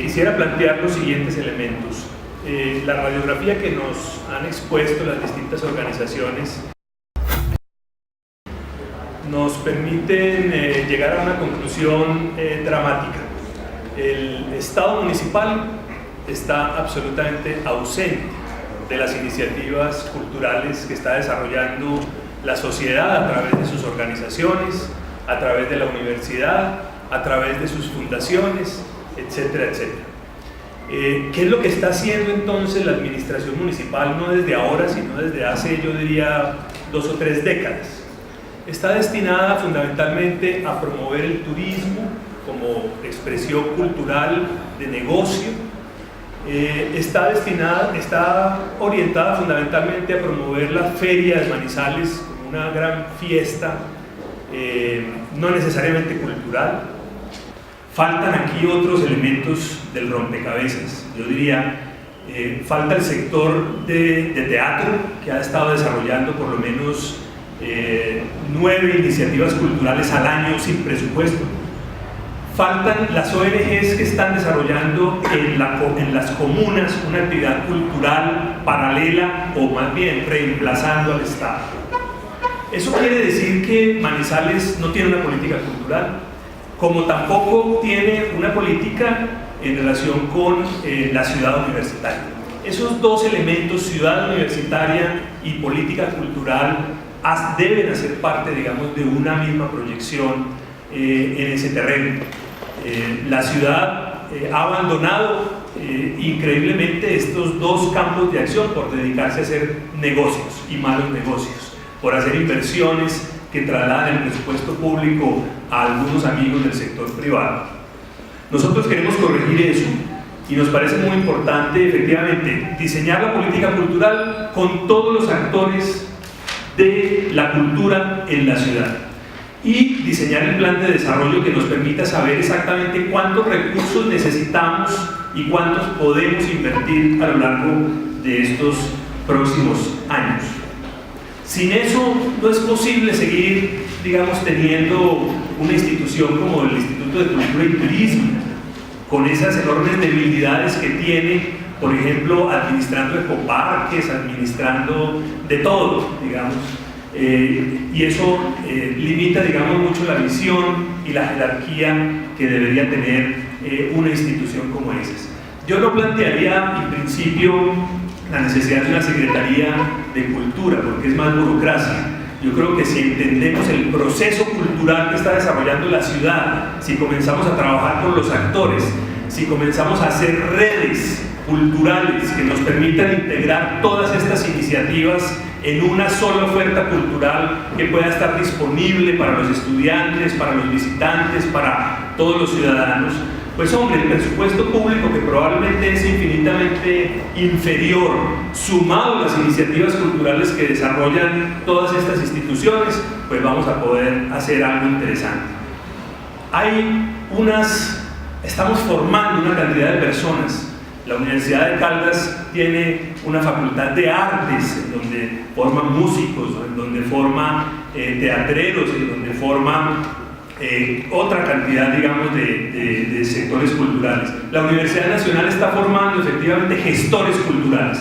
Quisiera plantear los siguientes elementos. La radiografía que nos han expuesto las distintas organizaciones nos permiten llegar a una conclusión dramática. El Estado municipal está absolutamente ausente de las iniciativas culturales que está desarrollando la sociedad a través de sus organizaciones, a través de la universidad, a través de sus fundaciones, etcétera, etcétera. ¿Qué es lo que está haciendo entonces la administración municipal, no desde ahora, sino desde hace, yo diría, 2 o 3 décadas? Está destinada fundamentalmente a promover el turismo como expresión cultural de negocio. Está orientada fundamentalmente a promover la feria de Manizales como una gran fiesta, no necesariamente cultural. Faltan aquí otros elementos del rompecabezas. Yo diría, falta el sector de teatro, que ha estado desarrollando por lo menos 9 iniciativas culturales al año sin presupuesto. Faltan las ONGs que están desarrollando en las comunas una actividad cultural paralela o más bien reemplazando al Estado. Eso quiere decir que Manizales no tiene una política cultural, como tampoco tiene una política en relación con la ciudad universitaria. Esos dos elementos, ciudad universitaria y política cultural, deben hacer parte, digamos, de una misma proyección en ese terreno. La ciudad ha abandonado increíblemente estos dos campos de acción por dedicarse a hacer negocios y malos negocios, por hacer inversiones que trasladan el presupuesto público a algunos amigos del sector privado. Nosotros queremos corregir eso y nos parece muy importante, efectivamente, diseñar la política cultural con todos los actores de la cultura en la ciudad y diseñar el plan de desarrollo que nos permita saber exactamente cuántos recursos necesitamos y cuántos podemos invertir a lo largo de estos próximos años. Sin eso no es posible seguir, digamos, teniendo una institución como el Instituto de Cultura y Turismo, con esas enormes debilidades que tiene, por ejemplo, administrando ecoparques, administrando de todo, digamos, y eso limita, digamos, mucho la visión y la jerarquía que debería tener una institución como esas. Yo no plantearía, en principio, la necesidad de una Secretaría de Cultura, porque es más burocracia. Yo creo que si entendemos el proceso cultural que está desarrollando la ciudad, si comenzamos a trabajar con los actores, si comenzamos a hacer redes culturales que nos permitan integrar todas estas iniciativas en una sola oferta cultural que pueda estar disponible para los estudiantes, para los visitantes, para todos los ciudadanos, pues hombre, el presupuesto público, que probablemente es infinitamente inferior, sumado a las iniciativas culturales que desarrollan todas estas instituciones, pues vamos a poder hacer algo interesante. Estamos formando una cantidad de personas. La Universidad de Caldas tiene una facultad de artes, en donde forman músicos, en donde forman teatreros, en donde forman otra cantidad, digamos, de sectores culturales. La Universidad Nacional está formando efectivamente gestores culturales.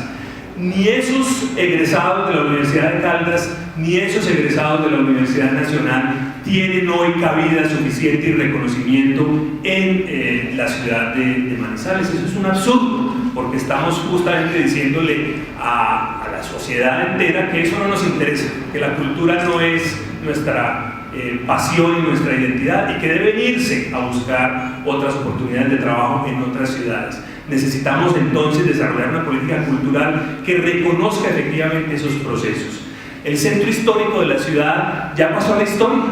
Ni esos egresados de la Universidad de Caldas, ni esos egresados de la Universidad Nacional tienen hoy cabida suficiente y reconocimiento en la ciudad de Manizales. Eso es un absurdo, porque estamos justamente diciéndole a la sociedad entera que eso no nos interesa, que la cultura no es nuestra pasión y nuestra identidad y que deben irse a buscar otras oportunidades de trabajo en otras ciudades. Necesitamos entonces desarrollar una política cultural que reconozca efectivamente esos procesos. El centro histórico de la ciudad ya pasó a la historia,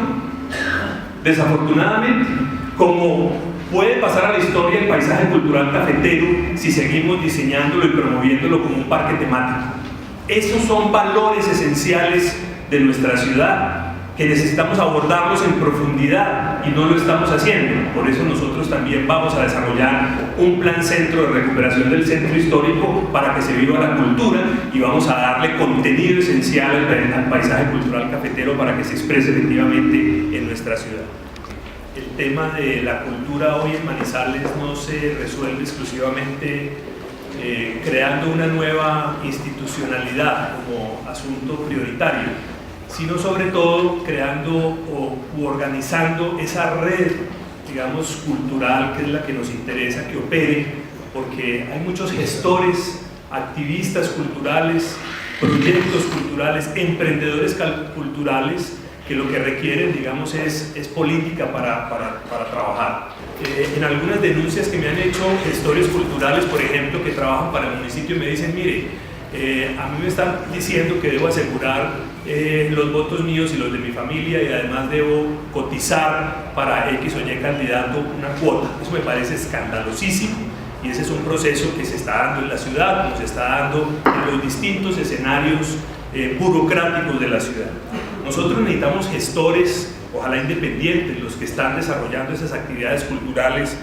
desafortunadamente, como puede pasar a la historia el paisaje cultural cafetero si seguimos diseñándolo y promoviéndolo como un parque temático. Esos son valores esenciales de nuestra ciudad que necesitamos abordarlos en profundidad y no lo estamos haciendo. Por eso nosotros también vamos a desarrollar un plan centro de recuperación del centro histórico para que se viva la cultura y vamos a darle contenido esencial al paisaje cultural cafetero para que se exprese efectivamente en nuestra ciudad. el tema de la cultura hoy en Manizales no se resuelve exclusivamente creando una nueva institucionalidad como asunto prioritario, sino sobre todo creando u organizando esa red, digamos, cultural, que es la que nos interesa que opere, porque hay muchos gestores, activistas culturales, proyectos culturales, emprendedores culturales, que lo que requieren, digamos, es política para trabajar. En algunas denuncias que me han hecho gestores culturales, por ejemplo, que trabajan para el municipio, me dicen, mire, a mí me están diciendo que debo asegurar los votos míos y los de mi familia, y además debo cotizar para X o Y candidato una cuota. Eso me parece escandalosísimo, y ese es un proceso que se está dando en la ciudad, como se está dando en los distintos escenarios burocráticos de la ciudad. Nosotros necesitamos gestores, ojalá independientes, los que están desarrollando esas actividades culturales,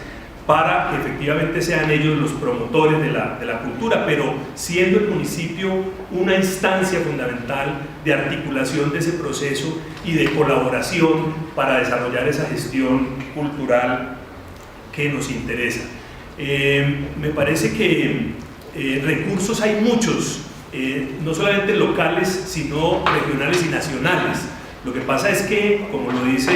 para que efectivamente sean ellos los promotores de la cultura, pero siendo el municipio una instancia fundamental de articulación de ese proceso y de colaboración para desarrollar esa gestión cultural que nos interesa. Me parece que recursos hay muchos, no solamente locales, sino regionales y nacionales. Lo que pasa es que, como lo dice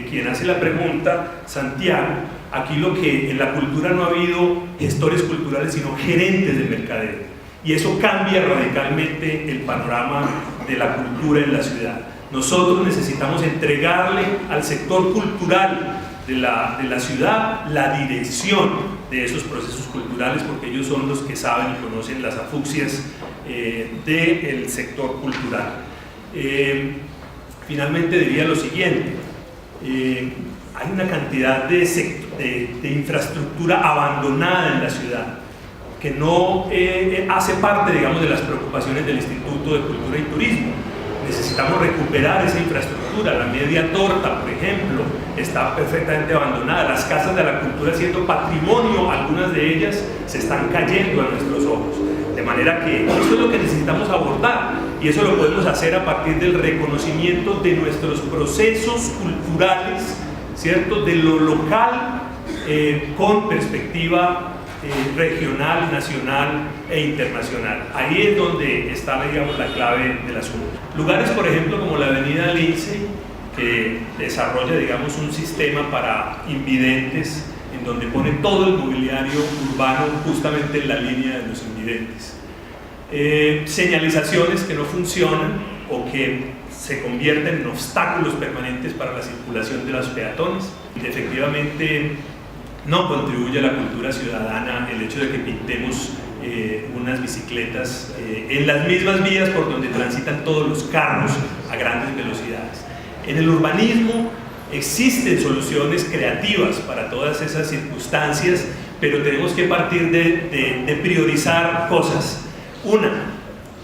quien hace la pregunta, Santiago, aquí lo que en la cultura no ha habido gestores culturales, sino gerentes de mercadeo, y eso cambia radicalmente el panorama de la cultura en la ciudad. Nosotros necesitamos entregarle al sector cultural de la ciudad la dirección de esos procesos culturales, porque ellos son los que saben y conocen las afucias del sector cultural. Finalmente diría lo siguiente: hay una cantidad de infraestructura abandonada en la ciudad que no hace parte, digamos, de las preocupaciones del Instituto de Cultura y Turismo. Necesitamos recuperar esa infraestructura. La Media Torta, por ejemplo, está perfectamente abandonada. Las casas de la cultura, siendo patrimonio, algunas de ellas se están cayendo a nuestros ojos. De manera que esto es lo que necesitamos abordar, y eso lo podemos hacer a partir del reconocimiento de nuestros procesos culturales, ¿cierto?, de lo local, con perspectiva regional, nacional e internacional. Ahí es donde está, digamos, la clave del asunto. Lugares, por ejemplo, como la avenida Lindsay, que desarrolla, digamos, un sistema para invidentes, en donde pone todo el mobiliario urbano justamente en la línea de los invidentes. Señalizaciones que no funcionan o que se convierten en obstáculos permanentes para la circulación de los peatones. Efectivamente, no contribuye a la cultura ciudadana el hecho de que pintemos unas bicicletas en las mismas vías por donde transitan todos los carros a grandes velocidades. En el urbanismo existen soluciones creativas para todas esas circunstancias, pero tenemos que partir de priorizar cosas. Una,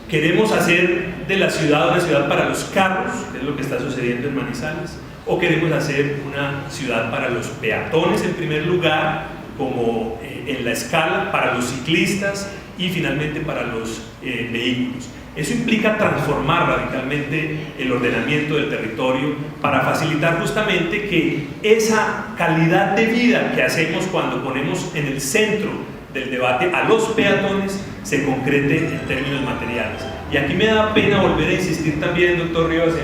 queremos hacer de la ciudad una ciudad para los carros, que es lo que está sucediendo en Manizales, o queremos hacer una ciudad para los peatones en primer lugar, como en la escala, para los ciclistas y finalmente para los vehículos. Eso implica transformar radicalmente el ordenamiento del territorio para facilitar justamente que esa calidad de vida que hacemos cuando ponemos en el centro del debate a los peatones se concrete en términos materiales. Y aquí me da pena volver a insistir también, doctor Rivas,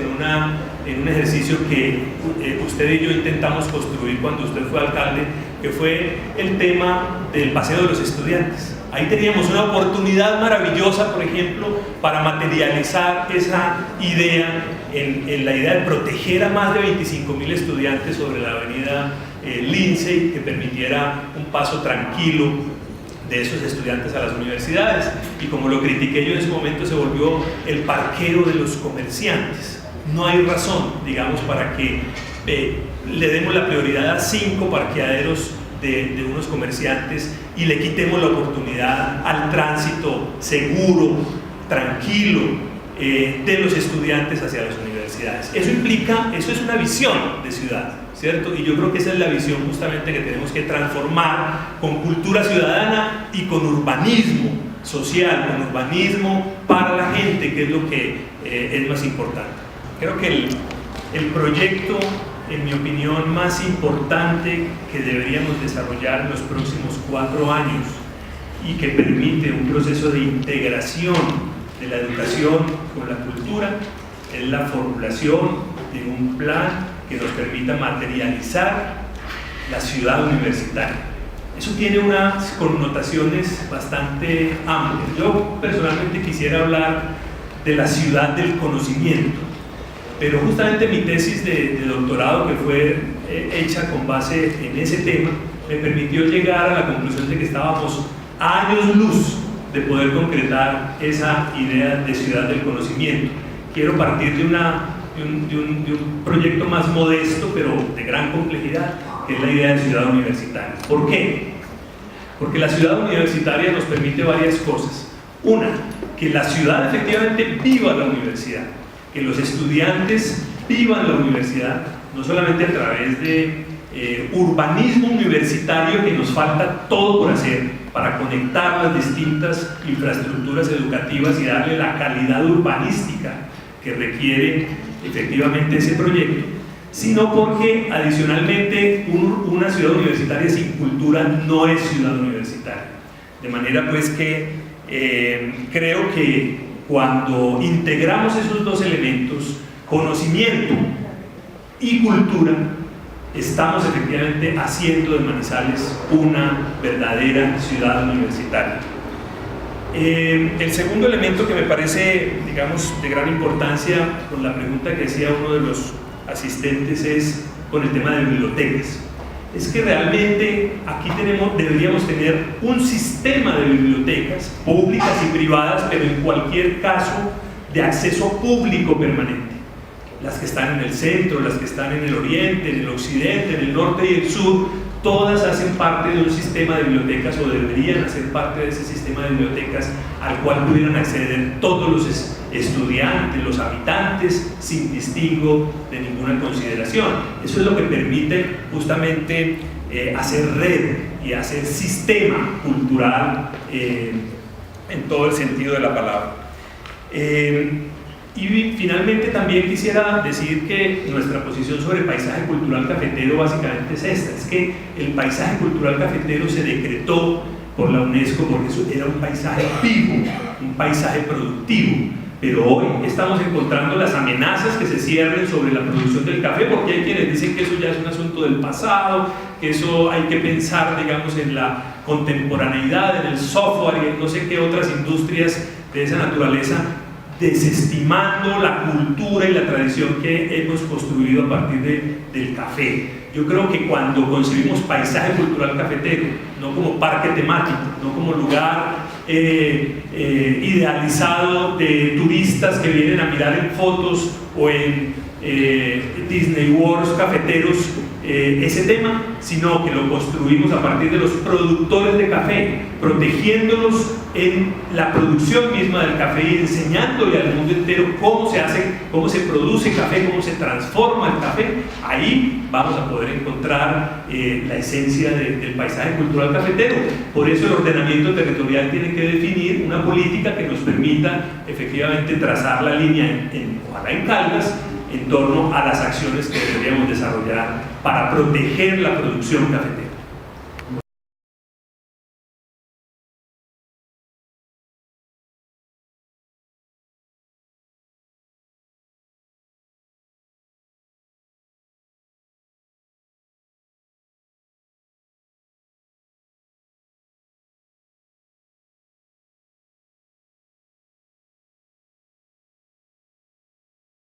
en un ejercicio que usted y yo intentamos construir cuando usted fue alcalde, que fue el tema del paseo de los estudiantes. Ahí teníamos una oportunidad maravillosa, por ejemplo, para materializar esa idea en la idea de proteger a más de 25.000 estudiantes sobre la avenida Lindsay, que permitiera un paso tranquilo de esos estudiantes a las universidades. Y como lo critiqué yo en ese momento, se volvió el parqueo de los comerciantes. No hay razón, digamos, para que le demos la prioridad a 5 parqueaderos de unos comerciantes y le quitemos la oportunidad al tránsito seguro, tranquilo, de los estudiantes hacia las universidades. Eso implica, eso es una visión de ciudad, ¿cierto? Y yo creo que esa es la visión justamente que tenemos que transformar con cultura ciudadana y con urbanismo social, con urbanismo para la gente, que es lo que es más importante. Creo que el proyecto en mi opinión, más importante que deberíamos desarrollar en los próximos 4 años y que permite un proceso de integración de la educación con la cultura es la formulación de un plan que nos permita materializar la ciudad universitaria. Eso tiene unas connotaciones bastante amplias. Yo personalmente quisiera hablar de la ciudad del conocimiento, pero justamente mi tesis de doctorado, que fue hecha con base en ese tema, me permitió llegar a la conclusión de que estábamos a años luz de poder concretar esa idea de ciudad del conocimiento. Quiero partir de un proyecto más modesto, pero de gran complejidad, que es la idea de ciudad universitaria. ¿Por qué? Porque la ciudad universitaria nos permite varias cosas. Una, que la ciudad efectivamente viva la universidad, que los estudiantes vivan la universidad, no solamente a través de urbanismo universitario, que nos falta todo por hacer para conectar las distintas infraestructuras educativas y darle la calidad urbanística que requiere efectivamente ese proyecto, sino porque adicionalmente una ciudad universitaria sin cultura no es ciudad universitaria. De manera pues que creo que cuando integramos esos dos elementos, conocimiento y cultura, estamos efectivamente haciendo de Manizales una verdadera ciudad universitaria. El segundo elemento que me parece, digamos, de gran importancia, con la pregunta que hacía uno de los asistentes, es con el tema de bibliotecas. Es que realmente aquí deberíamos tener un sistema de bibliotecas públicas y privadas, pero en cualquier caso de acceso público permanente. Las que están en el centro, las que están en el oriente, en el occidente, en el norte y el sur, todas hacen parte de un sistema de bibliotecas, o deberían hacer parte de ese sistema de bibliotecas al cual pudieran acceder todos los estudiantes, los habitantes, sin distingo de ninguna consideración. Eso es lo que permite justamente hacer red y hacer sistema cultural en todo el sentido de la palabra. Y finalmente también quisiera decir que nuestra posición sobre el paisaje cultural cafetero básicamente es esta: es que el paisaje cultural cafetero se decretó por la UNESCO porque eso era un paisaje vivo, un paisaje productivo, pero hoy estamos encontrando las amenazas que se cierren sobre la producción del café, porque hay quienes dicen que eso ya es un asunto del pasado, que eso hay que pensar, digamos, en la contemporaneidad, en el software y en no sé qué otras industrias de esa naturaleza, desestimando la cultura y la tradición que hemos construido a partir del café. Yo creo que cuando concebimos paisaje cultural cafetero, no como parque temático, no como lugar idealizado de turistas que vienen a mirar en fotos o en Disney World cafeteros ese tema, sino que lo construimos a partir de los productores de café, protegiéndolos en la producción misma del café y enseñándole al mundo entero cómo se hace, cómo se produce café, cómo se transforma el café. Ahí vamos a poder encontrar la esencia del paisaje cultural cafetero. Por eso el ordenamiento territorial tiene que definir una política que nos permita efectivamente trazar la línea, ojalá en Caldas, en torno a las acciones que deberíamos desarrollar para proteger la producción cafetera.